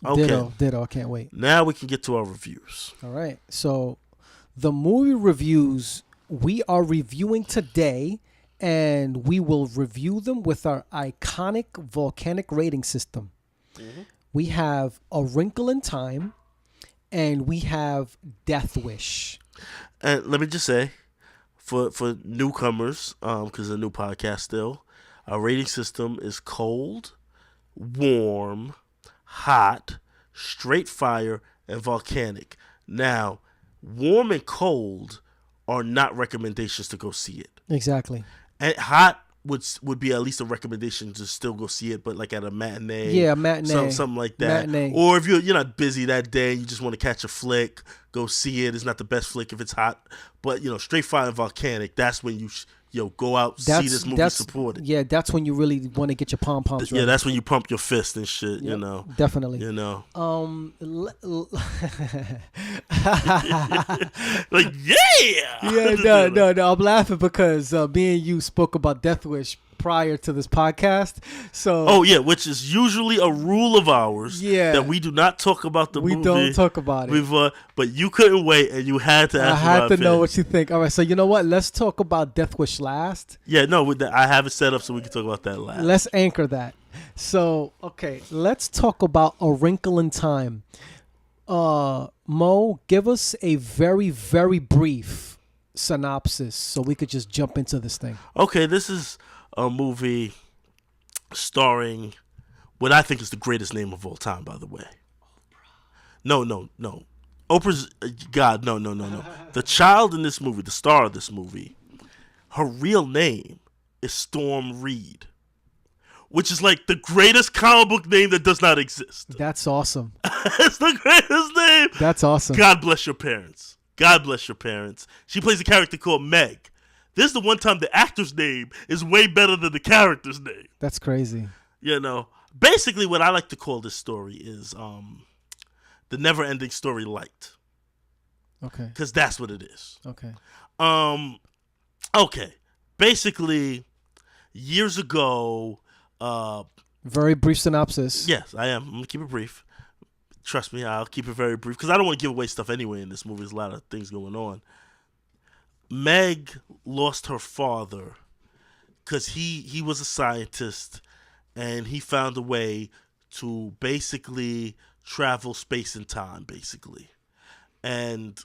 Okay. Ditto. I can't wait. Now we can get to our reviews. All right. So the movie reviews we are reviewing today, and we will review them with our iconic volcanic rating system. Hmm. We have A Wrinkle in Time, and we have Death Wish. And let me just say, for newcomers, because it's a new podcast still, our rating system is cold, warm, hot, straight fire, and volcanic. Now, warm and cold are not recommendations to go see it. Exactly. And hot would be at least a recommendation to still go see it, but like at a matinee, Yeah, matinee. something like that. Matinee. Or if you're not busy that day and you just want to catch a flick, go see it. It's not the best flick if it's hot, but straight fire and volcanic. That's when you go out, see this movie, support it. Yeah, that's when you really want to get your pom poms ready. Yeah, that's when you pump your fist and shit. Yep, definitely. Like yeah. Yeah, no. I'm laughing because me and you spoke about Death Wish prior to this podcast. So oh yeah, which is usually a rule of ours. Yeah, that we do not talk about the movie. We don't talk about it. But you couldn't wait, and you had to. I had to know what you think. All right, so you know what? Let's talk about Death Wish last. Yeah, no, I have it set up so we can talk about that last. Let's anchor that. So okay, let's talk about A Wrinkle in Time. Mo, give us a very, very brief synopsis so we could just jump into this thing. Okay, this is a movie starring what I think is the greatest name of all time, by the way. No. Oprah's God, no. The child in this movie, the star of this movie, her real name is Storm Reed, which is like the greatest comic book name that does not exist. That's awesome. It's the greatest name. That's awesome. God bless your parents. God bless your parents. She plays a character called Meg. This is the one time the actor's name is way better than the character's name. That's crazy. Basically what I like to call this story is the never-ending story light. Okay. Because that's what it is. Okay. Okay. Basically, years ago... very brief synopsis. Yes, I am. I'm going to keep it brief. Trust me, I'll keep it very brief. Because I don't want to give away stuff anyway in this movie. There's a lot of things going on. Meg lost her father because he was a scientist and he found a way to basically travel space and time, basically. And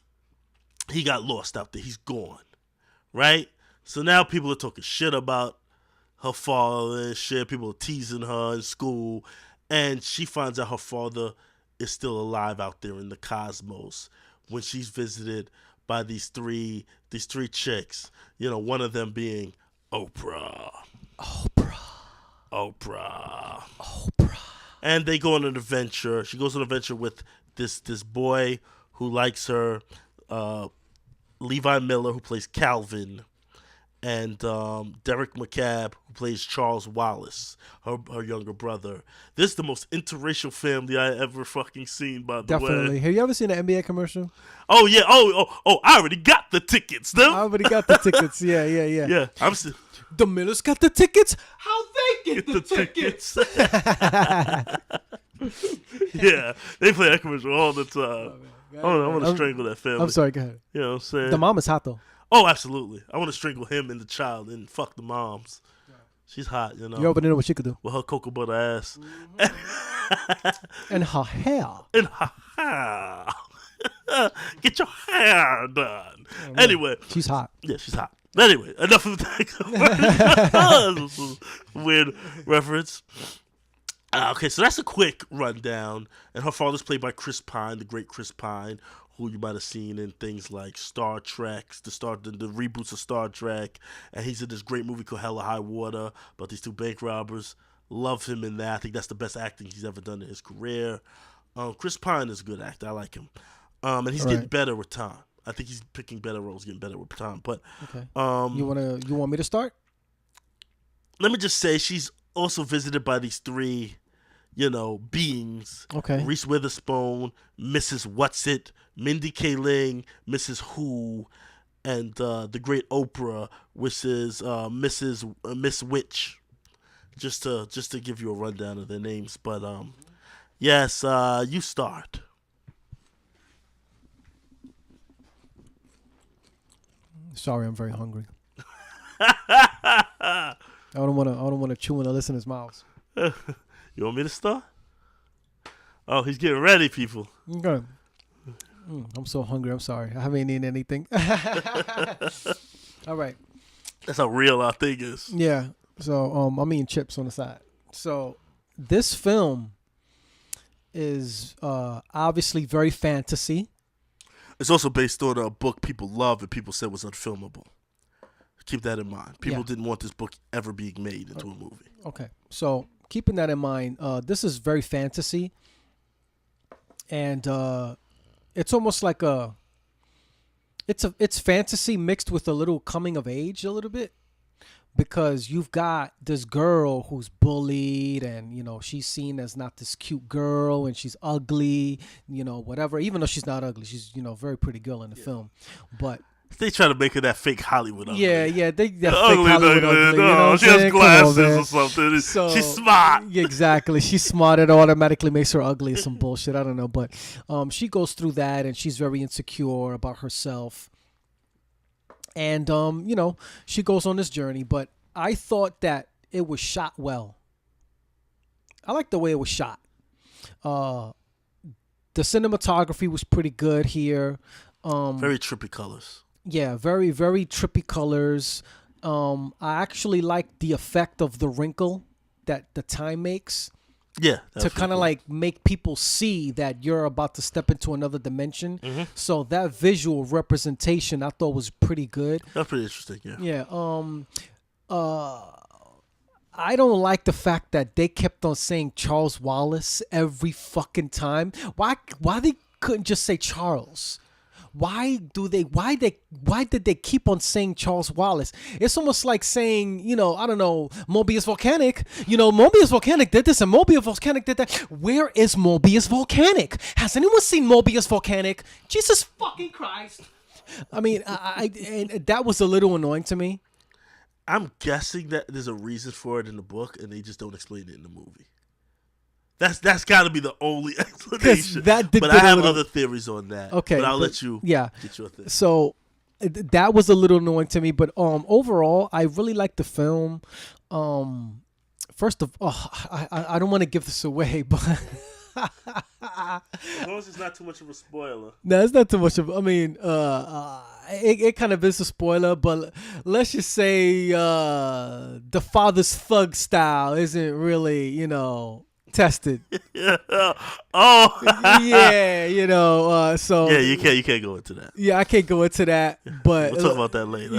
he got lost out there. He's gone, right? So now people are talking shit about her father and shit. People are teasing her in school. And she finds out her father is still alive out there in the cosmos when she's visited by these three chicks. One of them being Oprah. And they go on an adventure. She goes on an adventure with this boy who likes her, Levi Miller, who plays Calvin, and Derek McCabe, who plays Charles Wallace, her younger brother. This is the most interracial family I ever fucking seen, by the way. Definitely. Have you ever seen an NBA commercial? Oh, yeah. Oh, I already got the tickets, though. I already got the tickets. Yeah. Yeah, the Millers got the tickets. How they get the tickets? Yeah, they play that commercial all the time. I want to strangle that family. I'm sorry, go ahead. You know what I'm saying? The mom is hot, though. Oh, absolutely. I want to strangle him and the child and fuck the moms. She's hot, You already know what she could do. With her cocoa butter ass. And her hair. And her hair. Get your hair done. Anyway. She's hot. Yeah, she's hot. Anyway, enough of that. Weird reference. Okay, so that's a quick rundown. And her father's played by Chris Pine, the great Chris Pine, who you might have seen in things like Star Trek, the reboots of Star Trek. And he's in this great movie called Hell or High Water about these two bank robbers. Love him in that. I think that's the best acting he's ever done in his career. Chris Pine is a good actor. I like him. And he's getting better with time. I think he's picking better roles, getting better with time. But okay. You want me to start? Let me just say she's also visited by these three, beings. Okay. Reese Witherspoon, Mrs. Whatsit, Mindy Kaling, Mrs. Who, and the great Oprah, which is Miss Witch. Just to give you a rundown of their names, but Yes, you start. Sorry, I'm very hungry. I don't want to chew in the listeners' mouths. You want me to start? Oh, he's getting ready, people. Okay. I'm so hungry. I'm sorry. I haven't eaten anything. All right. That's how real our thing is. Yeah. So I'm eating chips on the side. So this film is obviously very fantasy. It's also based on a book people love and people said was unfilmable. Keep that in mind. People didn't want this book ever being made into a movie. Okay. So keeping that in mind, this is very fantasy. And it's almost like it's fantasy mixed with a little coming of age a little bit. Because you've got this girl who's bullied and, she's seen as not this cute girl and she's ugly, whatever. Even though she's not ugly, she's, very pretty girl in the film. But they try to make her that fake Hollywood ugly. Yeah, that fake ugly, Hollywood ugly. No, she has glasses or something. So, she's smart. Exactly. She's smart. It automatically makes her ugly or some bullshit. I don't know. But she goes through that and she's very insecure about herself. And, she goes on this journey. But I thought that it was shot well. I like the way it was shot. The cinematography was pretty good here. Very trippy colors. Yeah, very, very trippy colors. I actually like the effect of the wrinkle that the time makes. Yeah. To kind of like make people see that you're about to step into another dimension. Mm-hmm. So that visual representation I thought was pretty good. That's pretty interesting, yeah. Yeah. I don't like the fact that they kept on saying Charles Wallace every fucking time. Why they couldn't just say Charles? Why did they keep on saying Charles Wallace? It's almost like saying, I don't know, Mobius Volcanic. Mobius Volcanic did this and Mobius Volcanic did that. Where is Mobius Volcanic? Has anyone seen Mobius Volcanic? Jesus fucking Christ. I mean, and that was a little annoying to me. I'm guessing that there's a reason for it in the book and they just don't explain it in the movie. That's got to be the only explanation. But I have other theories on that. Okay, but I'll let you get your thing. So that was a little annoying to me, but overall, I really liked the film. First of all, I don't want to give this away, but as long as it's not too much of a spoiler. No, it's not too much of. I mean, it kind of is a spoiler, but let's just say the father's thug style isn't really, tested. Oh. Yeah, so yeah, you can't go into that. Yeah, I can't go into that, but we'll talk about that later.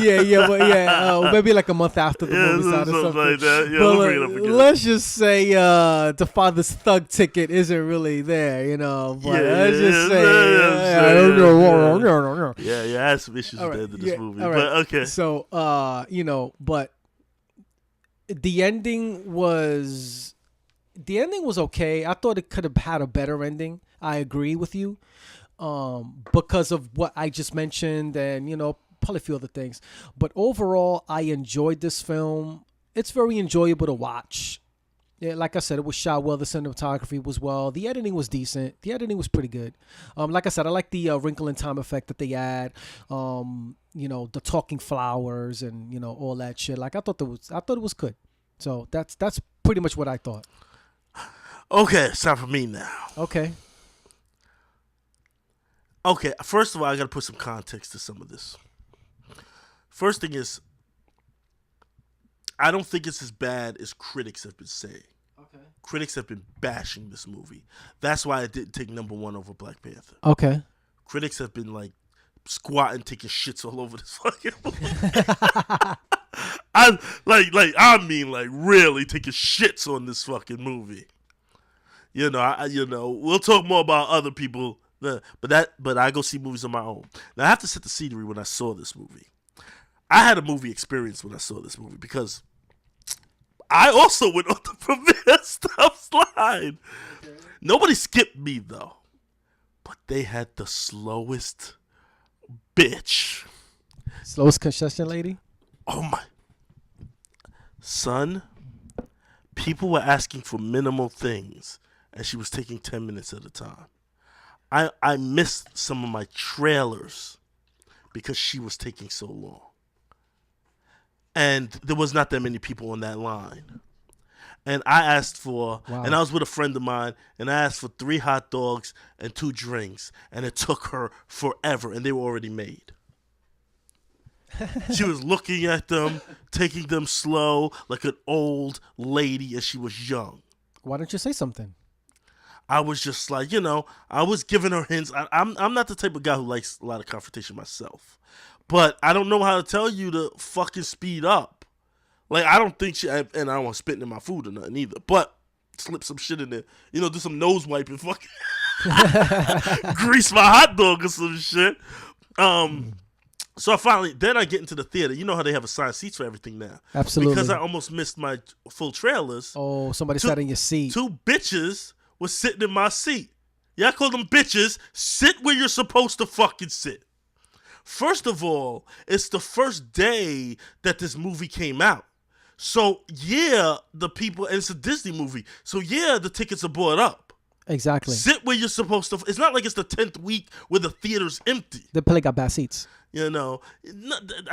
Maybe like a month after the movie's out or something like that. Yeah, but we'll bring it up again. Let's just say the father's thug ticket isn't really there, but let's just say I had some issues with the end of this movie, right. But okay. So but the ending was okay. I thought it could have had a better ending. I agree with you. Because of what I just mentioned and, probably a few other things. But overall, I enjoyed this film. It's very enjoyable to watch. Yeah, like I said, it was shot well. The cinematography was well. The editing was decent. The editing was pretty good. Like I said, I like the wrinkle in time effect that they add. The talking flowers and, all that shit. Like I thought it was good. So that's pretty much what I thought. Okay, it's time for me now. Okay, first of all, I got to put some context to some of this. First thing is, I don't think it's as bad as critics have been saying. Okay. Critics have been bashing this movie. That's why it didn't take number one over Black Panther. Okay. Critics have been like squatting, taking shits all over this fucking movie. I mean really taking shits on this fucking movie. We'll talk more about other people, but I go see movies on my own. Now I have to set the scenery when I saw this movie. I had a movie experience when I saw this movie because I also went on the premiere stuff slide. Okay. Nobody skipped me though, but they had the slowest bitch. Slowest concession lady? Oh my son, people were asking for minimal things. and she was taking 10 minutes at a time. I missed some of my trailers because she was taking so long. And there was not that many people on that line. And I asked for, Wow. and I was with a friend of mine, and I asked for 3 hot dogs and 2 drinks, and it took her forever, and they were already made. She was looking at them, taking them slow, like an old lady, and she was young. Why don't you say something? I was just like, I was giving her hints. I'm not the type of guy who likes a lot of confrontation myself. But I don't know how to tell you to fucking speed up. Like, I don't think and I don't want spitting in my food or nothing either. But slip some shit in there. Do some nose wipe and fucking grease my hot dog or some shit. So then I get into the theater. You know how they have assigned seats for everything now. Absolutely. Because I almost missed my full trailers. Oh, somebody sat in your seat. 2 bitches was sitting in my seat. Yeah, I call them bitches. Sit where you're supposed to fucking sit. First of all, it's the first day that this movie came out. So, yeah, the people, and it's a Disney movie. So, yeah, the tickets are bought up. Exactly. Sit where you're supposed to. It's not like it's the 10th week where the theater's empty. They probably got bad seats. I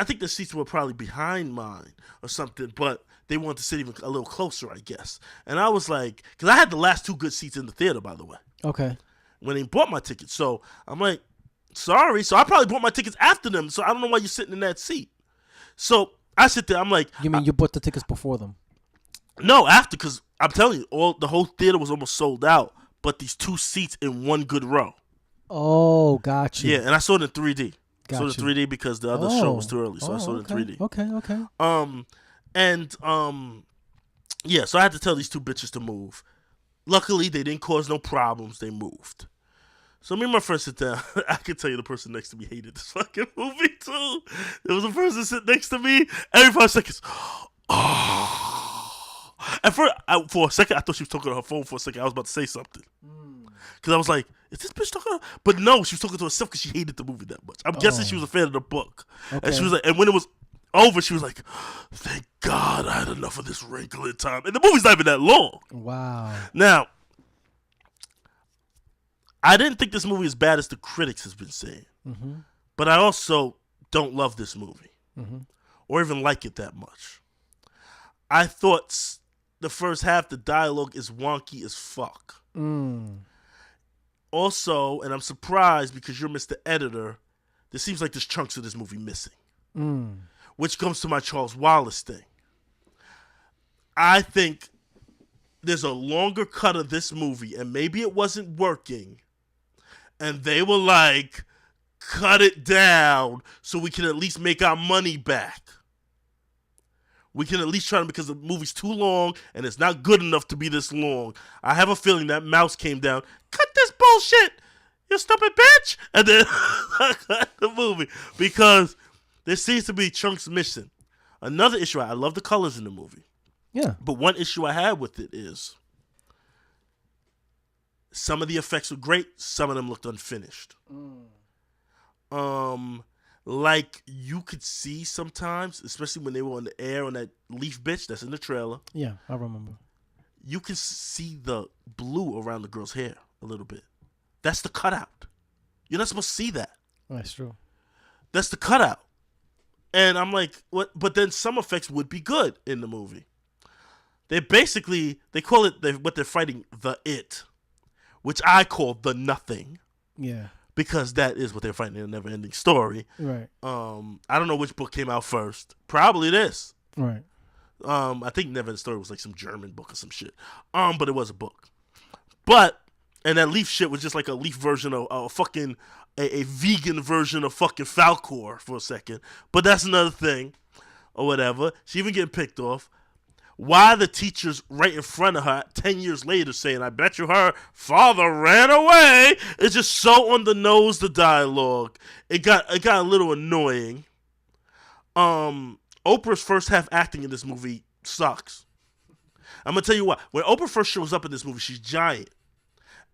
think the seats were probably behind mine or something, but they wanted to sit even a little closer, I guess. And I was like, because I had the last 2 good seats in the theater, by the way. Okay. When they bought my tickets. So I'm like, sorry. So I probably bought my tickets after them. So I don't know why you're sitting in that seat. So I sit there. I'm like, you mean you bought the tickets before them? No, after, because I'm telling you, the whole theater was almost sold out, but these 2 seats in one good row. Oh, gotcha. Yeah, and I saw it in 3D. I saw it Gotcha. in 3D because the other show was too early, so I saw it in 3D. Okay. Yeah, so I had to tell these 2 bitches to move. Luckily, they didn't cause no problems. They moved. So me and my friend sit down. I can tell you the person next to me hated this fucking movie too. There was a person sitting next to me. Every 5 seconds. Oh. And for a second, I thought she was talking on her phone for a second. I was about to say something. Because I was like, is this bitch talking? But no, she was talking to herself because she hated the movie that much. I'm guessing she was a fan of the book. Okay. And she was like, and when it was over, she was like, thank God I had enough of this wrinkling time. And the movie's not even that long. Wow. Now, I didn't think this movie as bad as the critics has been saying. Mm-hmm. But I also don't love this movie. Mm-hmm. Or even like it that much. I thought the first half, the dialogue is wonky as fuck. Also, and I'm surprised because you're Mr. Editor, there seems like there's chunks of this movie missing. Which comes to my Charles Wallace thing. I think there's a longer cut of this movie, and maybe it wasn't working, and they were like, cut it down so we can at least make our money back. We can at least try to, because the movie's too long and it's not good enough to be this long. I have a feeling that mouse came down, cut this bullshit, you stupid bitch, and then cut the movie because there seems to be chunks missing. Another issue, I love the colors in the movie. Yeah. But one issue I had with it is some of the effects were great, some of them looked unfinished. Like you could see sometimes, especially when they were on the air on that leaf bitch that's in the trailer. Yeah, I remember. You can see the blue around the girl's hair a little bit. That's the cutout. You're not supposed to see that. That's true. That's the cutout. And I'm like, what? But then some effects would be good in the movie. They call it what they're fighting, the It, which I call the Nothing. Yeah. Because that is what they're fighting in a never-ending story. Right. I don't know which book came out first. Probably this. Right. I think Never-Ending Story was like some German book or some shit. But it was a book. And that Leaf shit was just like a Leaf version of a vegan version of fucking Falcor for a second. But that's another thing. Or whatever. She even getting picked off. Why the teacher's right in front of her 10 years later saying, I bet you her father ran away. It's just so on the nose, the dialogue. It got a little annoying. Oprah's first half acting in this movie sucks. I'm going to tell you what. When Oprah first shows up in this movie, she's giant.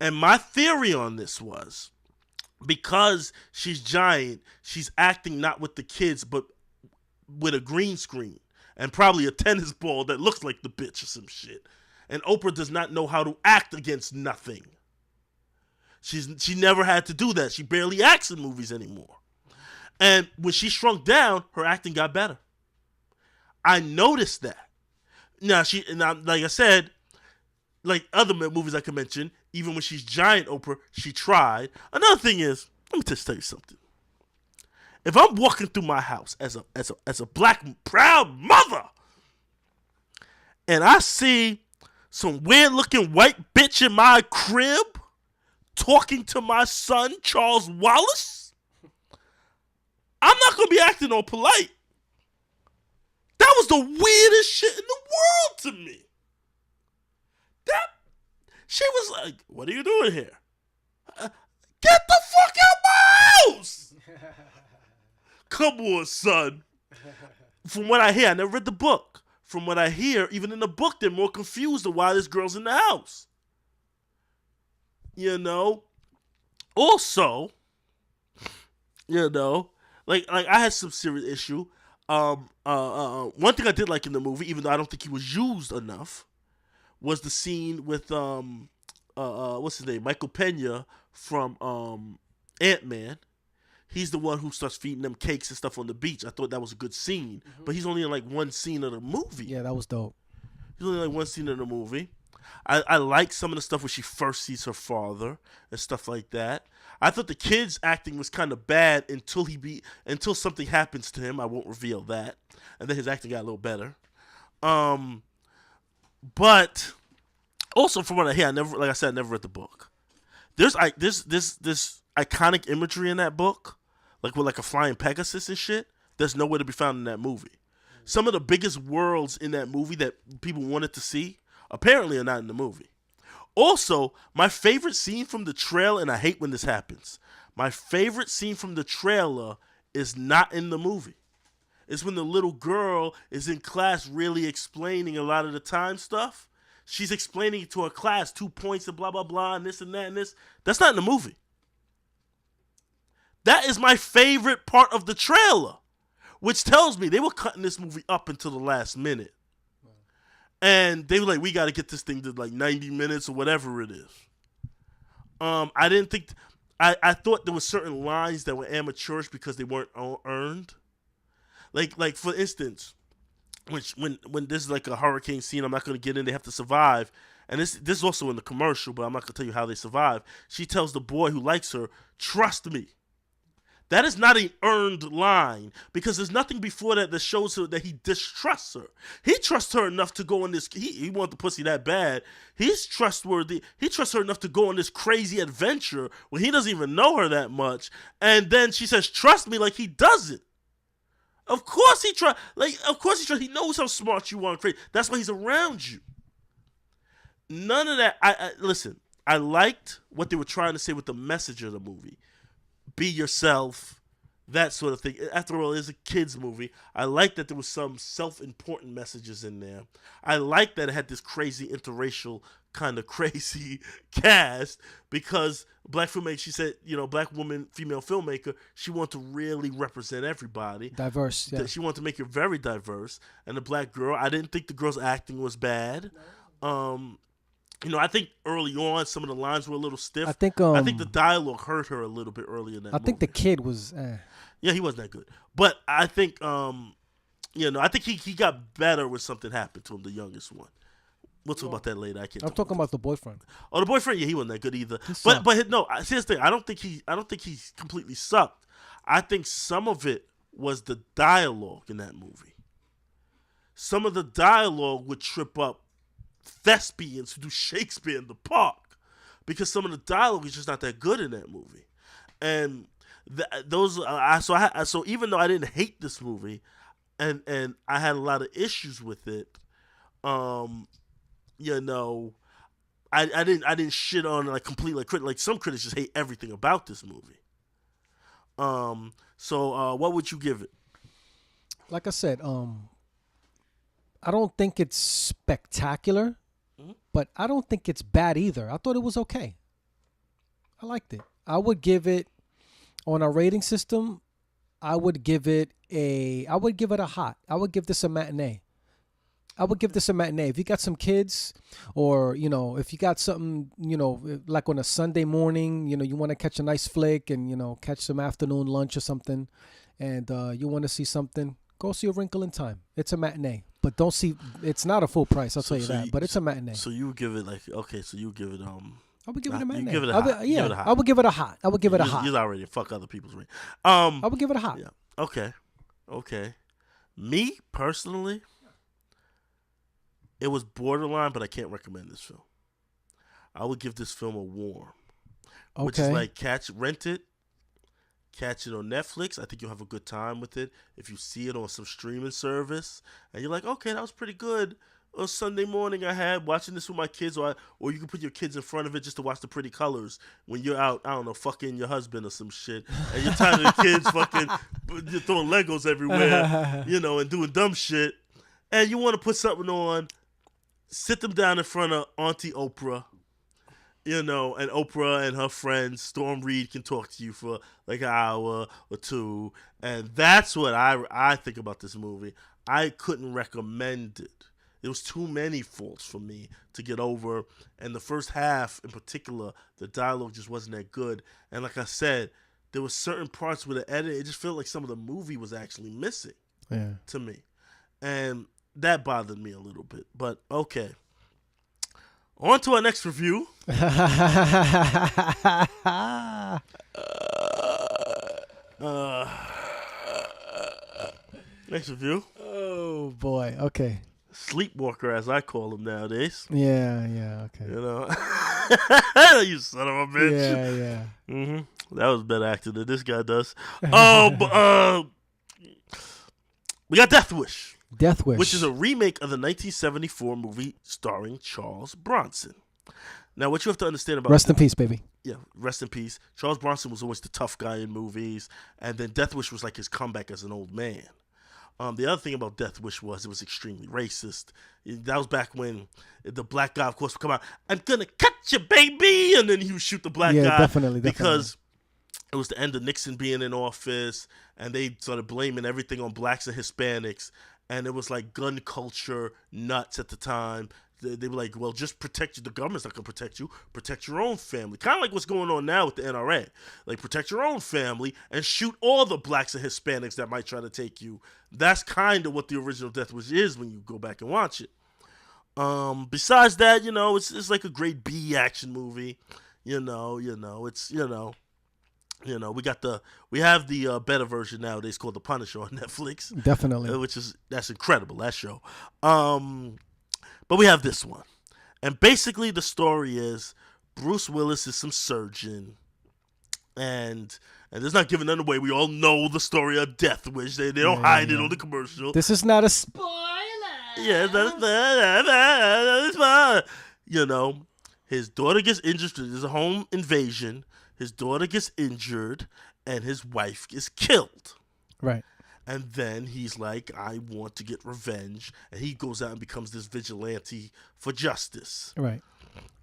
And my theory on this was, because she's giant, she's acting not with the kids, but with a green screen. And probably a tennis ball that looks like the bitch or some shit. And Oprah does not know how to act against nothing. She never had to do that. She barely acts in movies anymore. And when she shrunk down, her acting got better. I noticed that. Now like I said, like other movies I could mention, even when she's giant Oprah, she tried. Another thing is, let me just tell you something. If I'm walking through my house as a black proud mother, and I see some weird looking white bitch in my crib talking to my son Charles Wallace, I'm not gonna be acting all polite. That was the weirdest shit in the world to me. She was like, "What are you doing here? Get the fuck out my house!" Come on, son. From what I hear, I never read the book. From what I hear, even in the book, they're more confused of why this girl's in the house. You know? Also, like I had some serious issue. One thing I did like in the movie, even though I don't think he was used enough, was the scene with what's his name, Michael Pena from Ant-Man. He's the one who starts feeding them cakes and stuff on the beach. I thought that was a good scene, but he's only in like one scene of the movie. Yeah, that was dope. He's only like one scene of the movie. I like some of the stuff where she first sees her father and stuff like that. I thought the kid's acting was kind of bad until something happens to him. I won't reveal that, and then his acting got a little better. But also from what I hear, I never read the book. There's this iconic imagery in that book, like with like a flying Pegasus and shit. There's nowhere to be found in that movie. Some of the biggest worlds in that movie that people wanted to see apparently are not in the movie. Also, my favorite scene from the trailer, and I hate when this happens, my favorite scene from the trailer is not in the movie. It's when the little girl is in class really explaining a lot of the time stuff. She's explaining it to her class, 2 points and blah, blah, blah, and this and that and this. That's not in the movie. That is my favorite part of the trailer, which tells me they were cutting this movie up until the last minute. And they were like, we got to get this thing to like 90 minutes or whatever it is. I didn't think... I thought there were certain lines that were amateurish because they weren't earned. Like for instance, when this is like a hurricane scene, I'm not going to get in, they have to survive. And this is also in the commercial, but I'm not going to tell you how they survive. She tells the boy who likes her, "Trust me." That is not an earned line because there's nothing before that shows her that he distrusts her. He trusts her enough to go on this. He want the pussy that bad. He's trustworthy. He trusts her enough to go on this crazy adventure when he doesn't even know her that much. And then she says, "Trust me," like he doesn't. Of course he trusts. He knows how smart you are. Crazy. That's why he's around you. None of that. Listen. I liked what they were trying to say with the message of the movie. Be yourself, that sort of thing. After all, it's a kid's movie. I like that there was some self-important messages in there. I like that it had this crazy interracial kind of crazy cast because black filmmaker, she said, black woman, female filmmaker, she wanted to really represent everybody. Diverse, yeah. She wanted to make it very diverse. And the black girl, I didn't think the girl's acting was bad. I think early on some of the lines were a little stiff. I think the dialogue hurt her a little bit early in that movie. I think the kid was Yeah, he wasn't that good. But I think I think he got better when something happened to him, the youngest one. We'll talk about that later. I'm talking about the boyfriend. Oh, the boyfriend, yeah, he wasn't that good either. But no, here's the thing. I don't think he completely sucked. I think some of it was the dialogue in that movie. Some of the dialogue would trip up thespians who do Shakespeare in the park because some of the dialogue is just not that good in that movie. And so even though I didn't hate this movie and I had a lot of issues with it, I didn't shit on like completely like some critics just hate everything about this movie. So what would you give it? Like I said, I don't think it's spectacular, but I don't think it's bad either. I thought it was okay. I liked it. I would give it, on our rating system, I would give it a hot. I would give this a matinee. I would give this a matinee. If you got some kids, or if you got something, like on a Sunday morning, you want to catch a nice flick and catch some afternoon lunch or something, and you want to see something, go see A Wrinkle in Time. It's a matinee, but don't see. It's not a full price. I'll tell you that, but it's a matinee. So you would give it so you would give it I would give it a matinee. You give it a hot. Yeah, I would give it a hot. I would give it a hot. You're already fuck other people's rate. I would give it a hot. Yeah. Okay. Me personally, it was borderline, but I can't recommend this film. I would give this film a warm, which is like rent it, catch it on Netflix. I think you'll have a good time with it. If you see it on some streaming service, and you're like, okay, that was pretty good. A Sunday morning I had watching this with my kids, or you can put your kids in front of it just to watch the pretty colors when you're out, I don't know, fucking your husband or some shit, and you're tired of the kids fucking you're throwing Legos everywhere, and doing dumb shit, and you want to put something on, sit them down in front of Auntie Oprah, and Oprah and her friends, Storm Reed, can talk to you for like an hour or two, and that's what I think about this movie. I couldn't recommend it. There was too many faults for me to get over, and the first half in particular, the dialogue just wasn't that good. And like I said, there were certain parts with the edit, it just felt like some of the movie was actually missing to me, and that bothered me a little bit. But okay, on to our next review. Next review. Oh boy. Okay. Sleepwalker, as I call him nowadays. Yeah, okay. You son of a bitch. Yeah. Mm-hmm. That was better acting than this guy does. We got Death Wish. Death Wish. Which is a remake of the 1974 movie starring Charles Bronson. Now, what you have to understand about... Rest in peace, baby. Yeah, rest in peace. Charles Bronson was always the tough guy in movies, and then Death Wish was like his comeback as an old man. The other thing about Death Wish was it was extremely racist. That was back when the black guy, of course, would come out, I'm gonna cut you, baby! And then he would shoot the black guy. Yeah, definitely. Because it was the end of Nixon being in office, and they started blaming everything on blacks and Hispanics. And it was like gun culture nuts at the time. They were like, well, just protect you. The government's not going to protect you. Protect your own family. Kind of like what's going on now with the NRA. Like, protect your own family and shoot all the blacks and Hispanics that might try to take you. That's kind of what the original Death Wish is when you go back and watch it. Besides that, it's like a great B action movie. We have the better version nowadays called The Punisher on Netflix. Definitely. That's incredible, that show. But we have this one. And basically the story is Bruce Willis is some surgeon. And there's not giving none away. We all know the story of Death Wish. They don't hide it on the commercial. This is not a spoiler. Yeah, his daughter gets injured. There's a home invasion. His daughter gets injured, and his wife gets killed. Right. And then he's like, I want to get revenge. And he goes out and becomes this vigilante for justice. Right.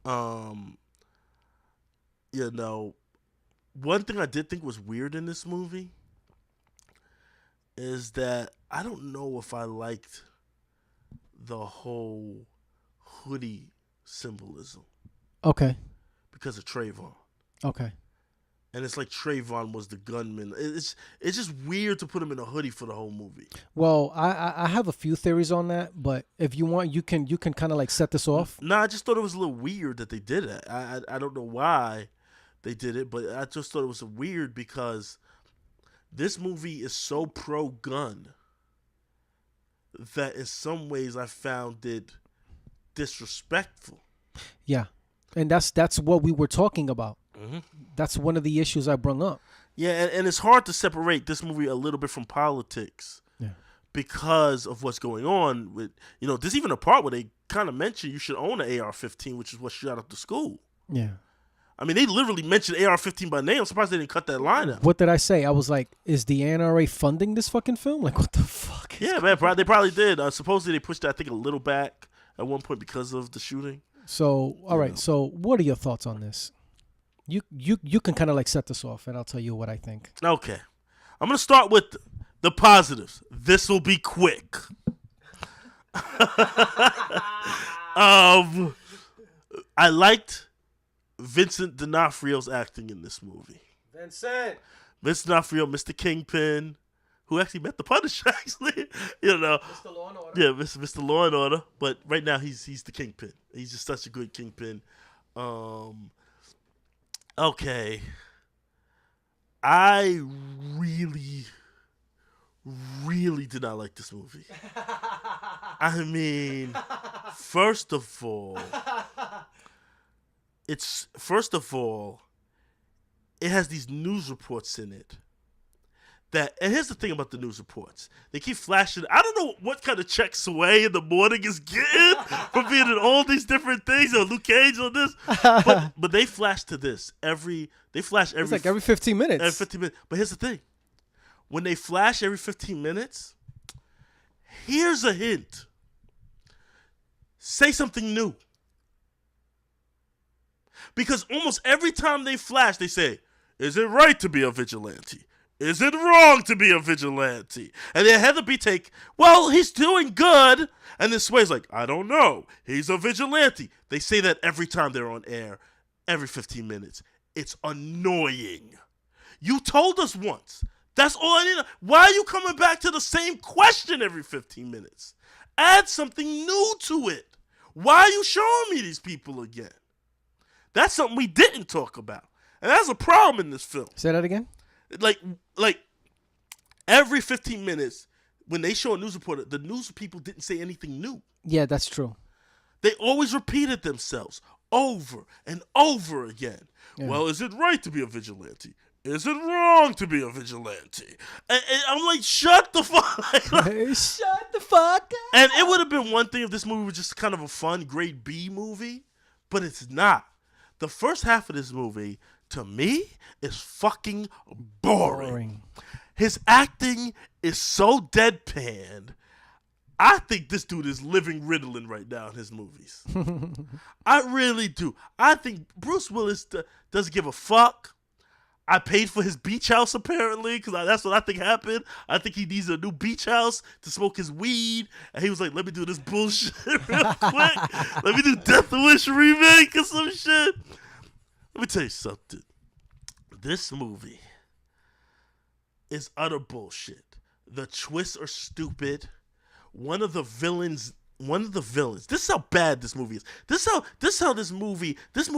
One thing I did think was weird in this movie is that I don't know if I liked the whole hoodie symbolism. Okay. Because of Trayvon. Okay. And it's like Trayvon was the gunman. It's just weird to put him in a hoodie for the whole movie. Well, I have a few theories on that, but if you want, you can kind of like set this off. No, I just thought it was a little weird that they did it. I don't know why they did it, but I just thought it was weird because this movie is so pro-gun that in some ways I found it disrespectful. Yeah, and that's what we were talking about. Mm-hmm. That's one of the issues I brung up. Yeah, and it's hard to separate this movie a little bit from politics because of what's going on with, there's even a part where they kind of mention you should own an AR-15, which is what shot up the school. Yeah. I mean, they literally mentioned AR-15 by name. I'm surprised they didn't cut that line out. What did I say? I was like, is the NRA funding this fucking film? Like, what the fuck? Yeah, man, they probably did. Supposedly they pushed it, I think, a little back at one point because of the shooting. So, all right. So, what are your thoughts on this? You can kind of like set this off, and I'll tell you what I think. Okay. I'm going to start with the positives. This will be quick. I liked Vincent D'Onofrio's acting in this movie. Vincent D'Onofrio, Mr. Kingpin, who actually met the Punisher, actually. Mr. Law and Order. Yeah, Mr. Law and Order. But right now, he's the Kingpin. He's just such a good Kingpin. Okay. I really, really did not like this movie. I mean, first of all, it has these news reports in it. And here's the thing about the news reports. They keep flashing. I don't know what kind of check Sway in the morning is getting for being in all these different things, or Luke Cage on this. But they flash to this. It's like every 15 minutes. Every 15 minutes. But here's the thing. When they flash every 15 minutes, here's a hint. Say something new. Because almost every time they flash, they say, is it right to be a vigilante? Is it wrong to be a vigilante? And then Heather B take, well, he's doing good. And then Sway's like, I don't know. He's a vigilante. They say that every time they're on air, every 15 minutes. It's annoying. You told us once. That's all I need. Why are you coming back to the same question every 15 minutes? Add something new to it. Why are you showing me these people again? That's something we didn't talk about. And that's a problem in this film. Say that again? Like every 15 minutes, when they show a news reporter, the news people didn't say anything new. Yeah, that's true. They always repeated themselves over and over again. Yeah. Well, is it right to be a vigilante? Is it wrong to be a vigilante? And I'm like, shut the fuck up. Shut the fuck up. And it would have been one thing if this movie was just kind of a fun grade B movie, but it's not. The first half of this movie, to me, is fucking boring. His acting is so deadpan. I think this dude is living Ritalin right now in his movies. I really do. I think Bruce Willis doesn't give a fuck. I paid for his beach house, apparently, because that's what I think happened. I think he needs a new beach house to smoke his weed. And he was like, let me do this bullshit real quick. Let me do Death Wish remake or some shit. Let me tell you something. This movie is utter bullshit. The twists are stupid. One of the villains. This is how bad this movie is. This is how this movie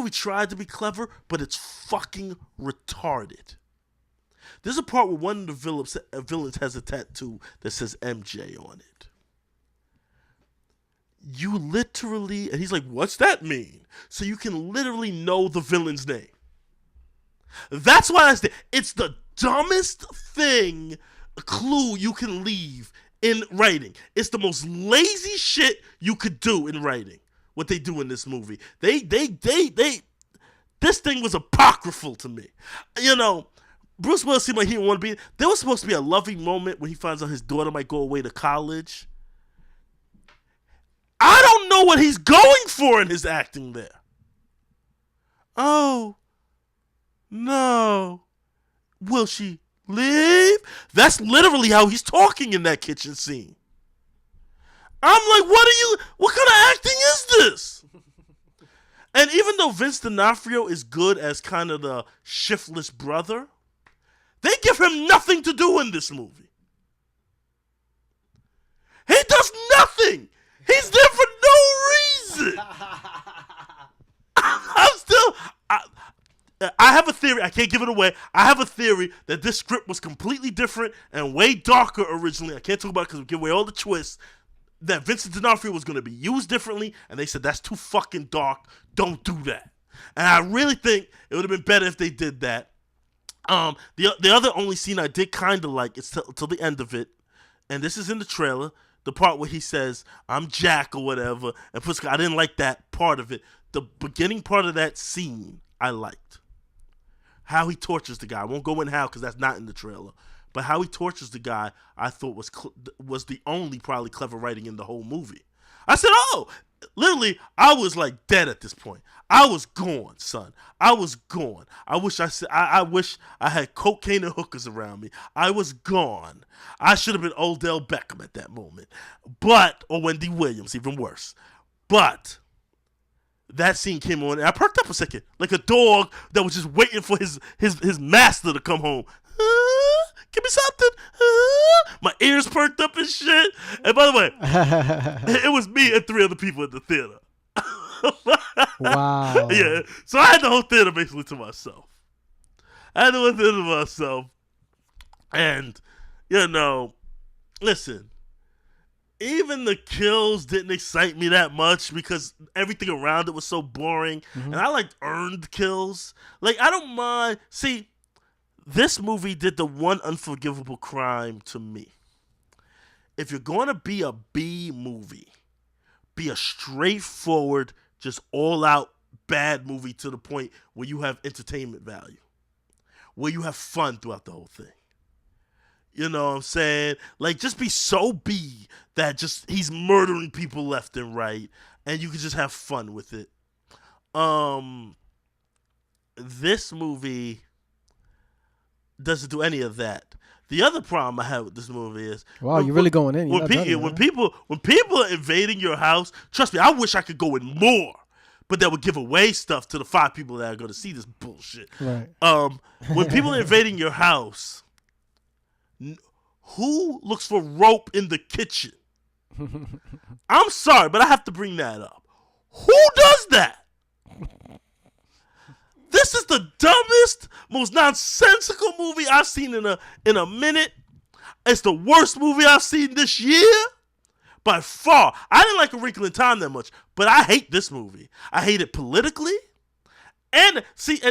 tried to be clever, but it's fucking retarded. There's a part where one of the villains has a tattoo that says MJ on it. You literally, and he's like, what's that mean? So you can literally know the villain's name. That's why it's the dumbest clue you can leave in writing. It's the most lazy shit you could do in writing. What they do in this movie. This thing was apocryphal to me. Bruce Willis seemed like he didn't want to be. There was supposed to be a loving moment when he finds out his daughter might go away to college. I don't know what he's going for in his acting there. Oh, no. Will she leave? That's literally how he's talking in that kitchen scene. I'm like, what kind of acting is this? And even though Vince D'Onofrio is good as kind of the shiftless brother, they give him nothing to do in this movie. He does nothing. He's there for no reason. I have a theory. I can't give it away. I have a theory that this script was completely different and way darker originally. I can't talk about it because we give away all the twists. That Vincent D'Onofrio was going to be used differently, and they said, that's too fucking dark. Don't do that. And I really think it would have been better if they did that. The other only scene I did kind of like is till the end of it, and this is in the trailer, the part where he says, I'm Jack or whatever, and I didn't like that part of it. The beginning part of that scene, I liked. How he tortures the guy. I won't go in how because that's not in the trailer. But how he tortures the guy, I thought was the only probably clever writing in the whole movie. I said, oh, literally, I was like dead at this point. I was gone, son. I was gone. I wish I said. I wish I had cocaine and hookers around me. I was gone. I should have been Odell Beckham at that moment, or Wendy Williams, even worse. But that scene came on, and I perked up a second, like a dog that was just waiting for his master to come home. Give me something. My ears perked up and shit. And by the way, it was me and 3 other people in the theater. Wow. Yeah. So I had the whole theater basically to myself. I had the whole theater to myself. And, listen, even the kills didn't excite me that much because everything around it was so boring. Mm-hmm. And I liked earned kills. Like, I don't mind. See, this movie did the one unforgivable crime to me. If you're going to be a B movie, be a straightforward, just all-out bad movie to the point where you have entertainment value, where you have fun throughout the whole thing. You know what I'm saying? Like, just be so B that just he's murdering people left and right, and you can just have fun with it. This movie doesn't do any of that. The other problem I have with this movie is, wow, you're really going in. When people are invading your house, trust me, I wish I could go in more, but that would give away stuff to the 5 people that are going to see this bullshit. Right. When people are invading your house, who looks for rope in the kitchen? I'm sorry, but I have to bring that up. Who does that? This is the dumbest, most nonsensical movie I've seen in a minute. It's the worst movie I've seen this year by far. I didn't like A Wrinkle in Time that much, but I hate this movie. I hate it politically. And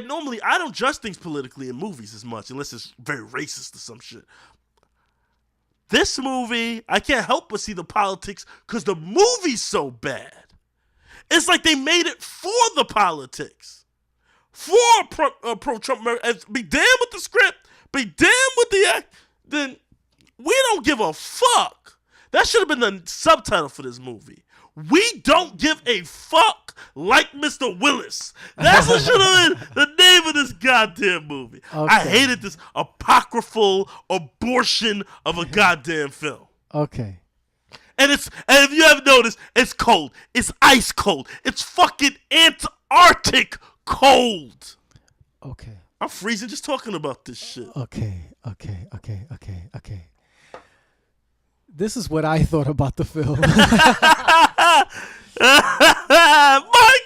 normally I don't judge things politically in movies as much unless it's very racist or some shit. This movie, I can't help but see the politics because the movie's so bad. It's like they made it for the politics. For pro-Trump America, be damned with the script, be damned with the act, then we don't give a fuck. That should have been the subtitle for this movie. We don't give a fuck like Mr. Willis. That's what should have been the name of this goddamn movie. Okay. I hated this apocryphal abortion of a goddamn film. Okay. And if you haven't noticed, it's cold. It's ice cold. It's fucking Antarctic cold. Okay. I'm freezing just talking about this shit. Okay. This is what I thought about the film. Mic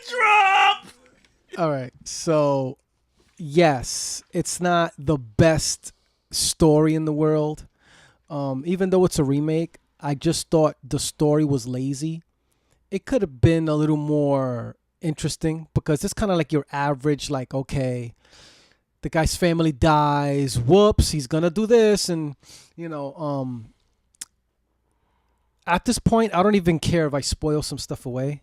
drop! All right. So, yes, it's not the best story in the world. Even though it's a remake, I just thought the story was lazy. It could have been a little more interesting because it's kind of like your average, like, okay, the guy's family dies, whoops, he's gonna do this, and at this point I don't even care if I spoil some stuff away.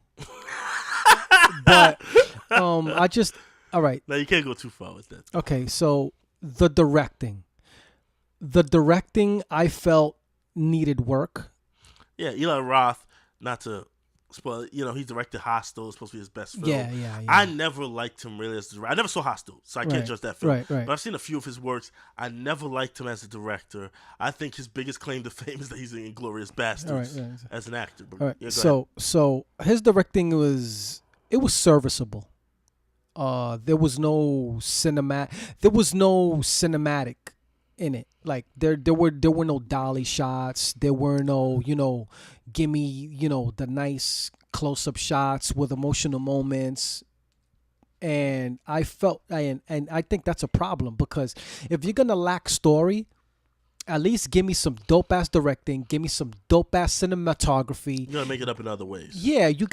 But I just, all right, no, you can't go too far with that. Okay, so the directing I felt needed work. Yeah, Eli Roth, not to spoil it, he directed Hostel. It's supposed to be his best film. Yeah. I never liked him really as a director. I never saw Hostel, so I can't judge that film. Right. But I've seen a few of his works. I never liked him as a director. I think his biggest claim to fame is that he's in Inglourious Bastards as an actor. But, all right. Yeah, so his directing was serviceable. There was no cinematic in it. Like there were no dolly shots. There were no, gimme, the nice close-up shots with emotional moments. And I felt, and I think that's a problem because if you're gonna lack story, at least give me some dope ass directing, give me some dope ass cinematography. You gotta make it up in other ways. Yeah, you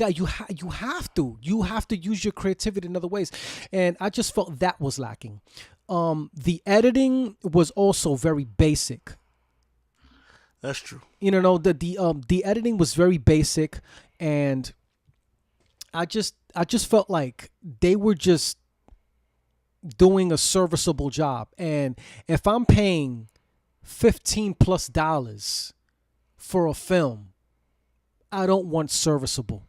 have to use your creativity in other ways, and I just felt that was lacking. The editing was also very basic. That's true. The editing was very basic, and I just felt like they were just doing a serviceable job. And if I'm paying $15+ for a film, I don't want serviceable.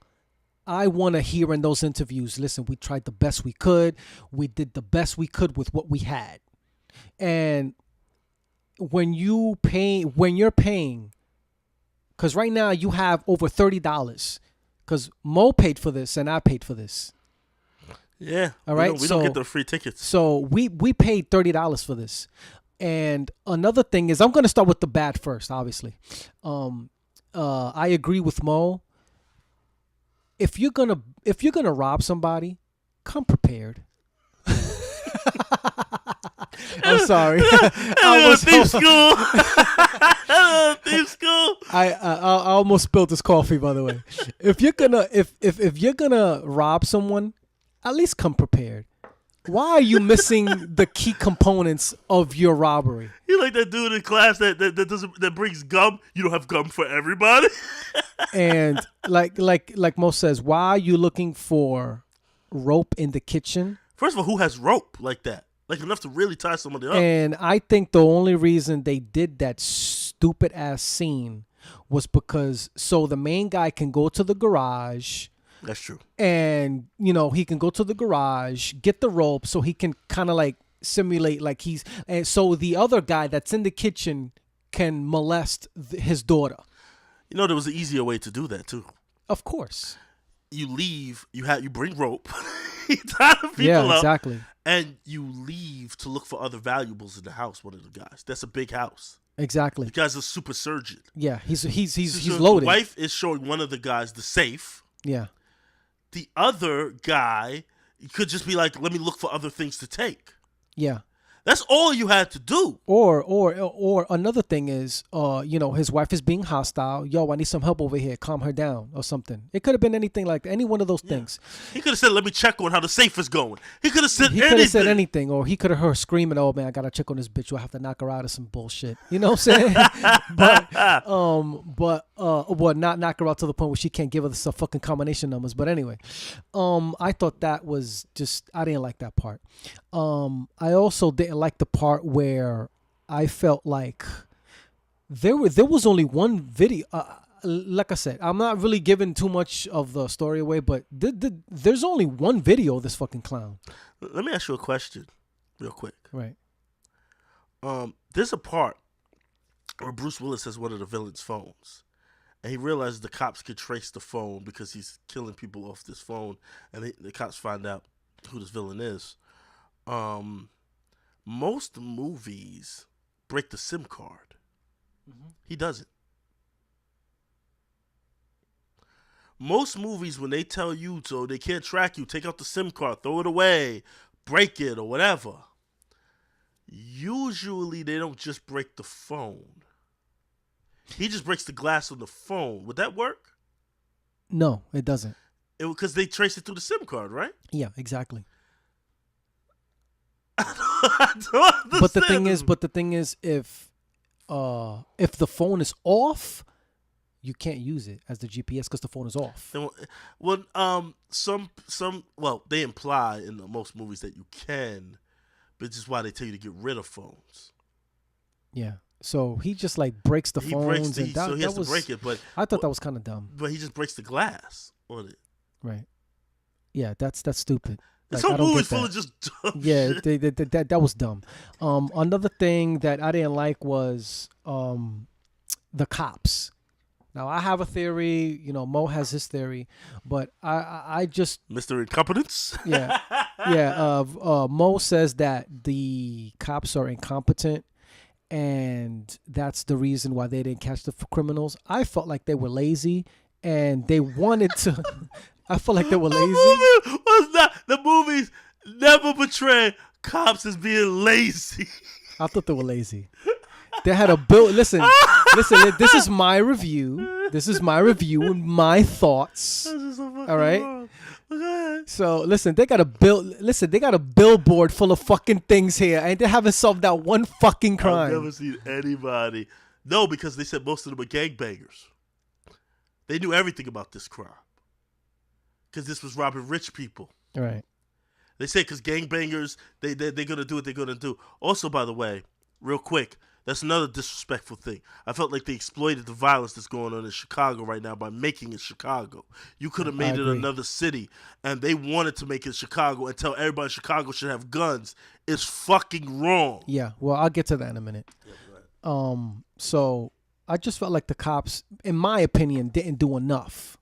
I want to hear in those interviews, listen, we tried the best we could. We did the best we could with what we had. And when you're paying, because right now you have over $30, because Mo paid for this and I paid for this. Yeah. All right. We don't get the free tickets. So we paid $30 for this. And another thing is, I'm going to start with the bad first, obviously. I agree with Mo. If you're gonna rob somebody, come prepared. I'm sorry. Thief school. Thief school. I almost spilled this coffee, by the way. If you're gonna rob someone, at least come prepared. Why are you missing the key components of your robbery? You like that dude in class that brings gum. You don't have gum for everybody. And like Mo says, why are you looking for rope in the kitchen? First of all, who has rope like that? Like enough to really tie somebody up. And I think the only reason they did that stupid ass scene was because so the main guy can go to the garage. That's true. And, he can go to the garage, get the rope so he can kind of like simulate like and so the other guy that's in the kitchen can molest his daughter. There was an easier way to do that too. Of course. You leave, you bring rope, you tie the people yeah, up, exactly. And you leave to look for other valuables in the house, one of the guys. That's a big house. Exactly. The guy's a super surgeon. Yeah, he's So loaded. The wife is showing one of the guys the safe. Yeah. The other guy could just be like, let me look for other things to take. Yeah. That's all you had to do. Or another thing is, his wife is being hostile. Yo, I need some help over here. Calm her down or something. It could have been anything like any one of those things. He could have said, let me check on how the safe is going. He could have said anything. He could have said anything. Or he could have heard her screaming, oh, man, I got to check on this bitch. Or I have to knock her out of some bullshit. You know what I'm saying? but not knock her out to the point where she can't give us some fucking combination numbers. But anyway, I thought that was just, I didn't like that part. I also didn't like the part where I felt like there was only one video. Like I said, I'm not really giving too much of the story away, but there's only one video of this fucking clown. Let me ask you a question real quick. Right. There's a part where Bruce Willis has one of the villain's phones. And he realizes the cops could trace the phone because he's killing people off this phone. And the cops find out who this villain is. Most movies break the SIM card. Mm-hmm. He doesn't. Most movies, when they tell you so they can't track you, take out the SIM card, throw it away, break it, or whatever. Usually, they don't just break the phone. He just breaks the glass on the phone. Would that work? No, it doesn't. Because they trace it through the SIM card, right? Yeah, exactly. I don't understand. But the thing is, if the phone is off, you can't use it as the GPS because the phone is off. Well, they imply in most movies that you can, but this is why they tell you to get rid of phones. Yeah. So he just like breaks the phones, so he has to break it. But I thought that was kind of dumb. But he just breaks the glass on it. Right. Yeah, that's stupid. This whole movie's full of just dumb shit. That was dumb. Another thing that I didn't like was the cops. Now I have a theory. Mo has his theory, but I just Mr. Incompetence. Yeah. Mo says that the cops are incompetent. And that's the reason why they didn't catch the criminals. I felt like they were lazy, and they wanted to. I felt like they were lazy. The movies never portray cops as being lazy. I thought they were lazy. They had a build. Listen. This is my review. This is my review and my thoughts. All right. Wrong. So listen, they got a billboard full of fucking things here, and they haven't solved that one fucking crime. I've never seen anybody. No, because they said most of them are gangbangers. They knew everything about this crime. Because this was robbing rich people. Right. They say because gangbangers, they're going to do what they're going to do. Also, by the way, real quick, That's another disrespectful thing. I felt like they exploited the violence that's going on in Chicago right now by making it Chicago. You could have made it agree. another city, and they wanted to make it Chicago and tell everybody in Chicago should have guns. It's fucking wrong. Yeah, well, I'll get to that in a minute. So I just felt like the cops, in my opinion, didn't do enough.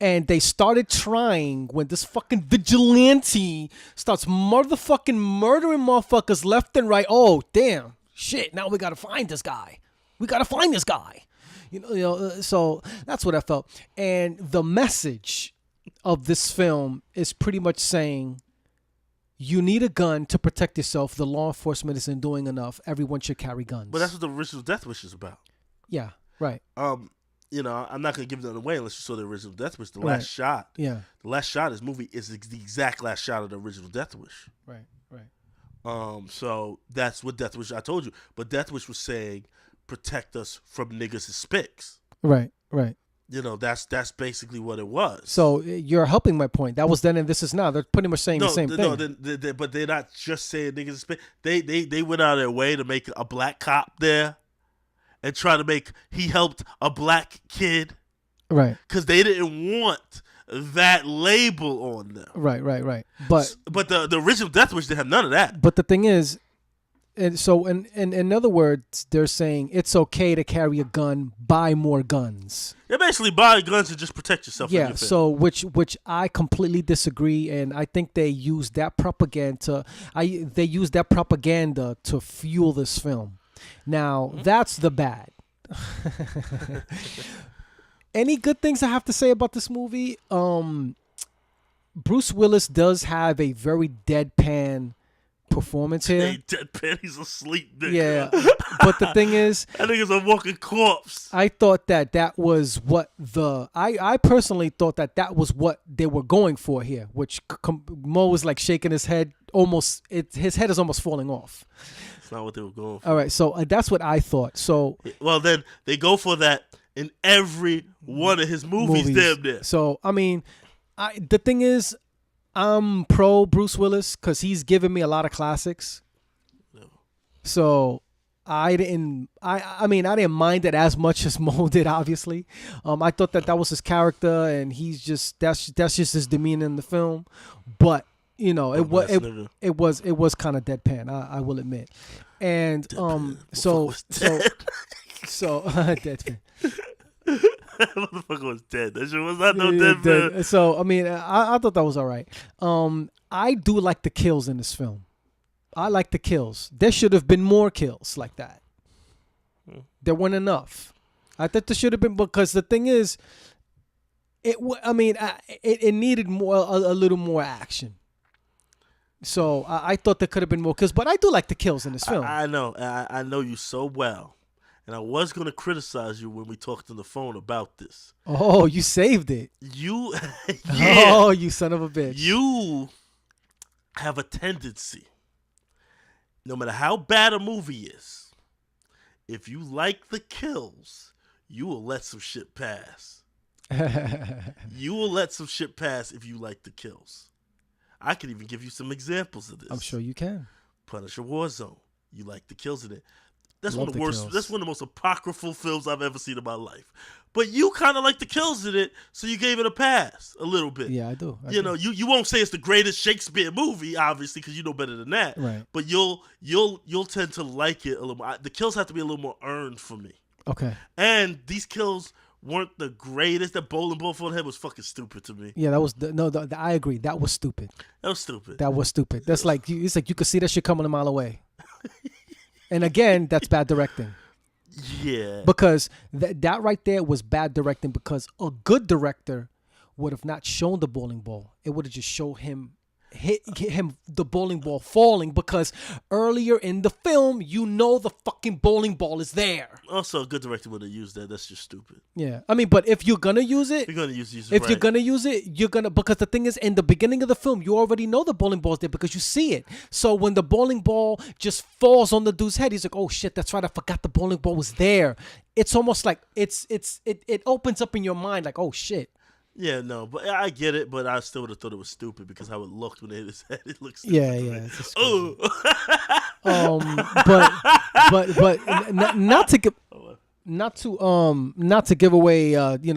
And they started trying when this fucking vigilante starts motherfucking murdering motherfuckers left and right. Oh, damn. Shit, now we got to find this guy. So that's what I felt. And the message of this film is pretty much saying, you need a gun to protect yourself. The law enforcement isn't doing enough. Everyone should carry guns. But that's what the original Death Wish is about. Yeah, right. I'm not gonna give that away unless you saw the original Death Wish. The last shot. Yeah. The last shot of this movie is the exact last shot of the original Death Wish. Right. So that's what Death Wish I told you. But Death Wish was saying, protect us from niggas and spics. Right. That's basically what it was. So you're helping my point. That was then and this is now. They're pretty much saying the same thing. No, but they're not just saying niggas and spics. They went out of their way to make a black cop there and try to make he helped a black kid. Right. Because they didn't want that label on them. Right. But the original Death Wish didn't have none of that. But the thing is, and so in other words, they're saying it's okay to carry a gun, buy more guns. They're basically buying guns to just protect yourself. Yeah. So which I completely disagree, and I think they use that propaganda. They use that propaganda to fuel this film. Now that's the bad. Any good things I have to say about this movie? Bruce Willis does have a very deadpan performance here. Hey, deadpan, he's asleep, nigga. Yeah, but the thing is, that nigga's a walking corpse. I thought that was what I personally thought that was what they were going for here, which Mo was like shaking his head, his head is almost falling off. It's not what they were going for. All right, so that's what I thought. So well, then they go for that in every one of his movies. Damn near. So I mean, the thing is, I'm pro Bruce Willis because he's given me a lot of classics. No. So I didn't mind it as much as Mo did. Obviously, I thought that was his character, and he's just that's just his demeanor in the film. But it was kind of deadpan. I will admit, and so deadpan. That motherfucker was dead. That shit was not no dead man. So I mean, I thought that was all right. I do like the kills in this film. I like the kills. There should have been more kills like that. There weren't enough. I thought there should have been, because the thing is, it needed more, a little more action. So I thought there could have been more kills, but I do like the kills in this film. I know. I know you so well. And I was going to criticize you when we talked on the phone about this. Oh, you saved it. Yeah. Oh, you son of a bitch. You have a tendency, no matter how bad a movie is, if you like the kills, you will let some shit pass. You will let some shit pass if you like the kills. I can even give you some examples of this. I'm sure you can. Punisher Warzone. You like the kills in it. That's Love one of the worst. kills. That's one of the most apocryphal films I've ever seen in my life. But you kind of like the kills in it, so you gave it a pass a little bit. Yeah, I do. You won't say it's the greatest Shakespeare movie, obviously, because you know better than that. Right. But you'll tend to like it a little more. The kills have to be a little more earned for me. Okay. And these kills weren't the greatest. That bowling ball for the head was fucking stupid to me. Yeah, that was I agree. That was stupid. That was stupid. That's like it's like you could see that shit coming a mile away. And again, that's bad directing. Yeah. Because that right there was bad directing, because a good director would have not shown the bowling ball. It would have just showed him hit him the bowling ball falling, because earlier in the film, the fucking bowling ball is there. Also, a good director would have used that. That's just stupid. Yeah. I mean, but if you're going to use it, you're going to use it. If you're going to use it, you're going to, because the thing is, in the beginning of the film, you already know the bowling ball's there because you see it. So when the bowling ball just falls on the dude's head, he's like, oh shit, that's right, I forgot the bowling ball was there. It's almost like it opens up in your mind like, oh shit. Yeah, no, but I get it, but I still would have thought it was stupid because how it looked when they hit his head. It looks stupid. Yeah. Oh. But but not to give away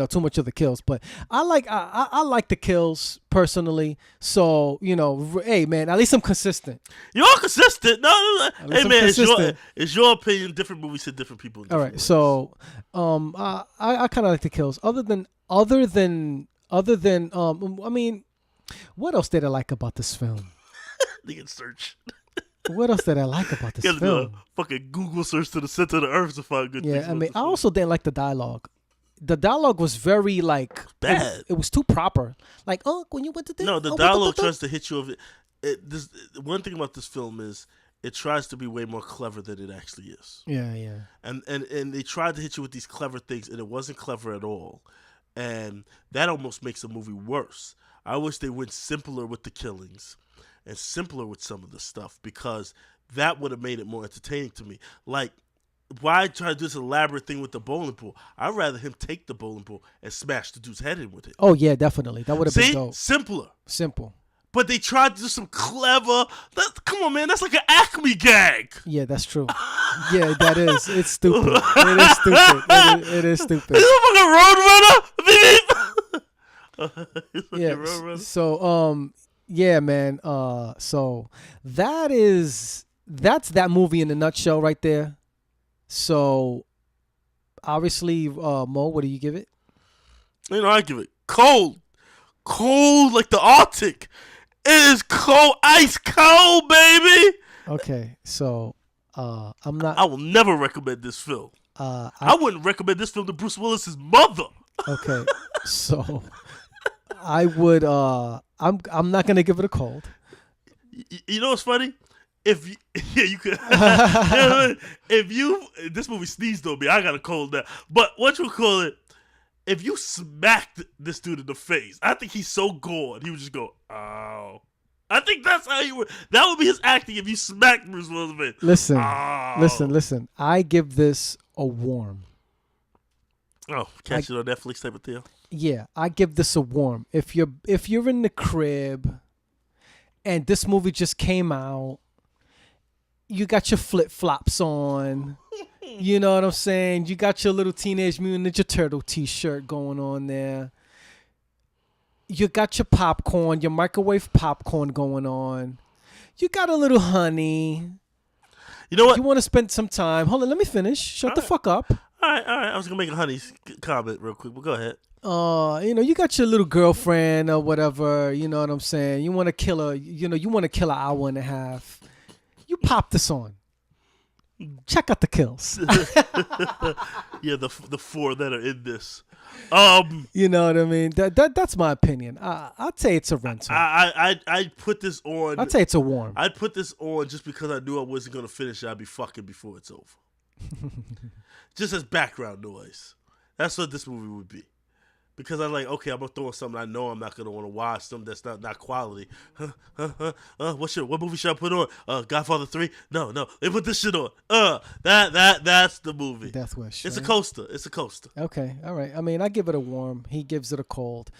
too much of the kills, but I like the kills personally. So hey man, at least I'm consistent. You're consistent. No. Hey man, it's your opinion. Different movies hit different people. All right, ways. so I kind of like the kills. Other than I mean, what else did I like about this film? They can search. What else did I like about this You gotta film? do a fucking Google search to the center of the earth to find good things. Yeah, I mean, I also didn't like the dialogue. The dialogue was very like bad. It was too proper. Like, oh, when you went to this. No, the dialogue tries to hit you over. One thing about this film is it tries to be way more clever than it actually is. Yeah. And they tried to hit you with these clever things, and it wasn't clever at all. And that almost makes the movie worse. I wish they went simpler with the killings and simpler with some of the stuff, because that would have made it more entertaining to me. Like, why try to do this elaborate thing with the bowling ball? I'd rather him take the bowling ball and smash the dude's head in with it. Oh yeah, definitely. That would have been dope. Simple. But they tried to do some clever. Come on, man, that's like an Acme gag. Yeah, that's true. Yeah, that is. It's stupid. It is stupid. It is stupid. He's a fucking roadrunner. Yeah. Roadrunner. So yeah, man. So that's that movie in a nutshell right there. So obviously, Mo, what do you give it? I give it cold like the Arctic. It is cold, ice cold, baby. Okay, so I'm not. I will never recommend this film. I wouldn't recommend this film to Bruce Willis's mother. Okay, so I would. I'm not gonna give it a cold. You know what's funny? If you, you could. This movie sneezed on me. I got a cold now. But what you call it? If you smacked this dude in the face, I think he's so gone, he would just go, "Ow." I think that's how he would. That would be his acting if you smacked Bruce Willis in the face. Listen. I give this a warm. Oh, catch it on Netflix type of deal. Yeah, I give this a warm. If you're in the crib, and this movie just came out, you got your flip flops on. You know what I'm saying? You got your little Teenage Mutant Ninja Turtle t-shirt going on there. You got your popcorn, your microwave popcorn going on. You got a little honey. You know what? You want to spend some time. Hold on, let me finish. Shut the fuck up. All right. I was going to make a honey comment real quick, but go ahead. You got your little girlfriend or whatever. You know what I'm saying? You want to kill her. You want to kill an hour and a half. You pop this on. Check out the kills. Yeah, the four that are in this. You know what I mean? That's my opinion. I'd say it's a rental. I'd put this on. I'd say it's a warm. I'd put this on just because I knew I wasn't gonna finish it. I'd be fucking before it's over. Just as background noise. That's what this movie would be. Because I'm like, okay, I'm gonna throw on something I know I'm not gonna want to watch, something that's not quality. What movie should I put on? Godfather 3? No, they put this shit on. That's the movie. Death Wish. It's right? a coaster. It's a coaster. Okay, all right. I mean, I give it a warm. He gives it a cold.